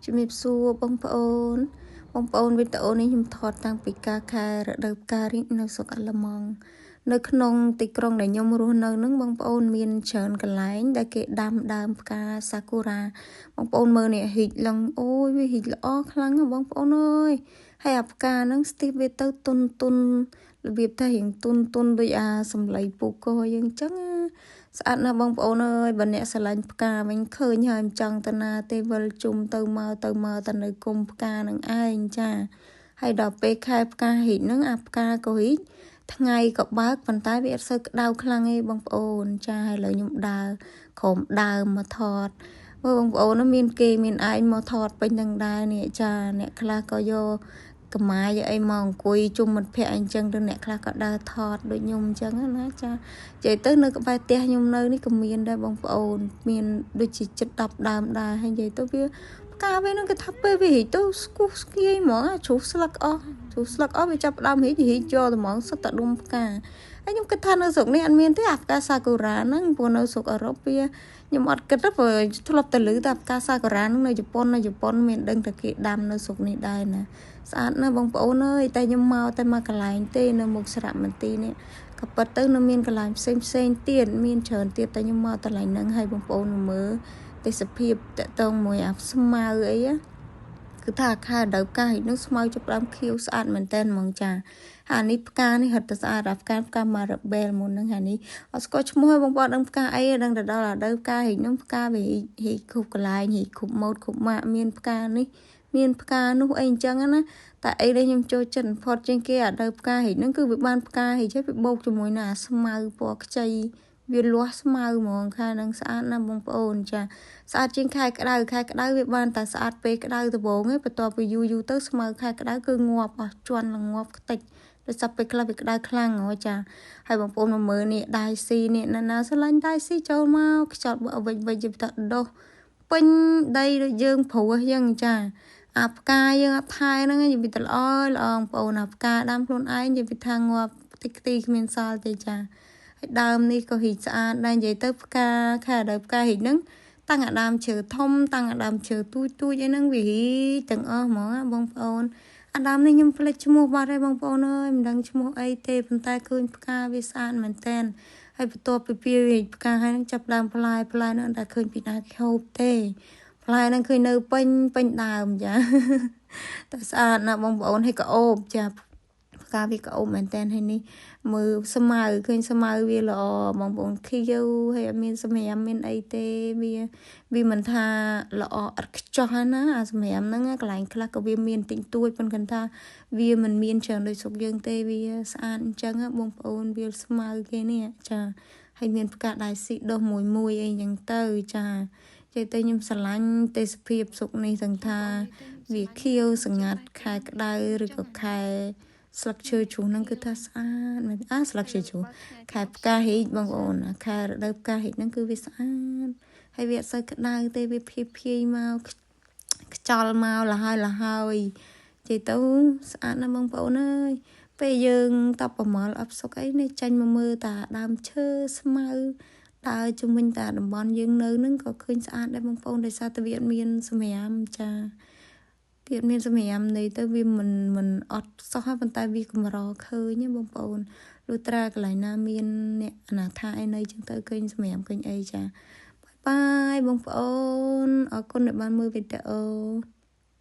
ជំរាបសួរបងប្អូនវីដេអូនេះខ្ញុំថតតាំងពីការខែរដូវផ្ការីកនៅស្រុកអាល្លឺម៉ង់នៅក្នុងទីក្រុងដែលខ្ញុំរស់នៅនឹងបងប្អូនមានច្រើនកន្លែងដែលគេដាំដើមផ្កាសាគូរ៉ាបងប្អូនមើលនេះហ៊ីកឡើងអូយវាហ៊ីកល្អខ្លាំងណាស់បងប្អូនអើយហើយអាផ្កាហ្នឹងស្ទីបវាទៅទុនរបៀបថារៀងទុនដូចអាសំឡីពូកយើងអញ្ចឹងស្អាតណាស់បងប្អូនអើយបើអ្នកស្រឡាញ់ផ្កាវិញឃើញហើយមិនចង់ទៅណាទេវិលជុំទៅមកទៅនៅគុំផ្កានឹងឯងចាហើយដល់ពេលខែផ្កាហ៊ីកហ្នឹងអាផ្កាក៏ហ៊ីកថ្ងៃក៏បើកប៉ុន្តែវាអត់សូវក្តៅខ្លាំងទេបងប្អូនចាហើយឥឡូវខ្ញុំដើរក្រោមដើមមកថតមើលបងប្អូនមានគេមានឯងមកថតពេញនឹងដែរនេះចាអ្នកខ្លះក៏យកកម្មាយអីមកអង្គុយជុំមិត្តភ័ក្ដិអីចឹងទៅអ្នកខ្លះក៏ដើរថតដូចខ្ញុំអញ្ចឹងណាចានិយាយទៅនៅក្បែរផ្ទះខ្ញុំនៅនេះក៏មានដែរបងប្អូនមានដូចជាចិត្ត10ដើមដែរហើយនិយាយទៅវាផ្កាវានឹងគេថាពេលវារីកទៅស្គូស្គីហ្មងជ្រុះស្លឹកអស់វាចាប់ដើមរីកយកទៅហ្មងសុទ្ធតែដុំផ្កាហើយខ្ញុំគិតថានៅស្រុកនេះអត់មានទេអាផ្កាសាគូរ៉ាហ្នឹងព្រោះនៅស្រុកអឺរ៉ុបវាខ្ញុំអត់គិតទេព្រោះធ្លាប់តែឮតែផ្កាសាគូរ៉ាហ្នឹងនៅជប៉ុនមានដឹងតែគេដាំនៅស្រុកនេះដែរណាស្អាតណាស់បងប្អូនអើយតែខ្ញុំមកតែមកកន្លែងទេនៅមុខសារមន្ទីរនេះក៏ប៉ុន្តែនៅមានកន្លែងផ្សេងទៀតមានច្រើនទៀតតែខ្ញុំមកកន្លែងហ្នឹងឲ្យបងប្អូនមើលទេសភាពតកតងមួយអាស្មៅអីគឺថាខែដើមផ្កាហ្នឹងស្មៅចាប់ដើមខៀវស្អាតមែនតើហ្មងចាអានេះផ្កានេះហិតតែស្អាតអាផ្កាម៉ារ៉ាបែលមុនហ្នឹងហានេះអត់ស្គាល់ឈ្មោះឲ្យបងប្អូនដឹងផ្កាអីដឹងតែដល់ដើមផ្កាហ្នឹងផ្កាវាហីគ្រប់កន្លែងហីគ្រប់ម៉ូដគ្រប់ម៉ាកមានផ្កានេះមានផ្កានោះអីអញ្ចឹងណាតែអីដែលខ្ញុំចូលចិត្តផតជាងគេអាដើមផ្កាហិចហ្នឹងគឺវាបានផ្កាហិចហើយវាបូកជាមួយនឹងអាស្មៅពណ៌ខ្ចីវាលាស់ស្មៅហ្មងខែហ្នឹងស្អាតណាស់បងប្អូនចាស្អាតជាងខែក្តៅវាបានតែស្អាតពេលក្តៅដំបូងឯងបន្ទាប់ពីយូរទៅស្មៅខែក្តៅគឺងាប់អស់ជន់ងាប់ខ្ទេចដោយសារពេលខ្លះវាក្តៅខ្លាំងហ៎ចាហើយបងប្អូនមកមើលនេះដៃស៊ីនេះណាស្រឡាញ់ដៃស៊ីចូលមកខ្ចត់វិចទៅដោះពេញដីដូចយើងព្រោះយ៉ាងចាអាផ្កាយើងអត់ថែហ្នឹងនិយាយទៅល្អបងប្អូនអាផ្កាដាំខ្លួនឯងនិយាយថាងាប់តិចទីគ្មានសល់ទេចាហើយដើមនេះក៏ហ៊ីកស្អាតដែរនិយាយទៅផ្កាខែដើមផ្កាហ៊ីកហ្នឹងតាំងអាដើមឈើធំតាំងអាដើមឈើទូចអីហ្នឹងវាហ៊ីកទាំងអស់ហ្មងបងប្អូនអាដើមនេះខ្ញុំភ្លេចឈ្មោះបាត់ហើយបងប្អូនអើយមិនដឹងឈ្មោះអីទេប៉ុន្តែឃើញផ្កាវាស្អាតមែនតើហើយបន្ទាប់ពីវាផ្កាហើយនឹងចាប់ដើមផ្លែហ្នឹងតែឃើញពីណាគេហូបទេផ្លែហ្នឹងឃើញនៅពេញដើមចាតែស្អាតណាស់បងប្អូនហើយក៏អូបចាផ្កាវាក៏អូបមែនតើហើយនេះមើលស្មៅឃើញស្មៅវាល្អបងប្អូនខៀវហើយអត់មានសម្រាមមានអីទេវាមិនថាល្អឥតខ្ចោះណាអាសម្រាមហ្នឹងកន្លែងខ្លះក៏វាមានតិចតួចប៉ុន្តែគាត់ថាវាមិនមានច្រើនដូចស្រុកយើងទេវាស្អាតអញ្ចឹងបងប្អូនវាស្មៅគេនេះចាហើយមានផ្កាដៃស៊ីដុះមួយអីចឹងទៅចាចេះតែខ្ញុំស្រឡាញ់ទេសភាពស្រុកនេះទាំងថាវាខៀវស្ងាត់ខែក្តៅឬក៏ខែស្លឹកឈើជ្រុះហ្នឹងគឺថាស្អាតមែនស្លឹកឈើជ្រុះខែផ្កាហ៊ីកបងប្អូនខែរដូវផ្កាហ៊ីកហ្នឹងគឺវាស្អាតហើយវាអត់សូវក្តៅទេវាភាយមកខ្យល់មកលហើយនិយាយទៅស្អាតណាស់បងប្អូនអើយពេលយើងតបប្រមល់អបសុកអីនេះចាញ់មកមើលតាដើមឈើស្មៅដើរជំវិញតាតំបន់យើងនៅហ្នឹងក៏ឃើញស្អាតដែរបងប្អូនដោយសារតែវាអត់មានសម្រាមចាវាមានសម្រាមនេះទៅវាមិនអត់សោះប៉ុន្តែវាកម្រឃើញបងប្អូនលុះត្រាកន្លែងណាមានអ្នកអនាថាអីនៅចឹងទៅឃើញសម្រាមឃើញអីចាបាយបងប្អូនអរគុណដែលបានមើលវីដេអូ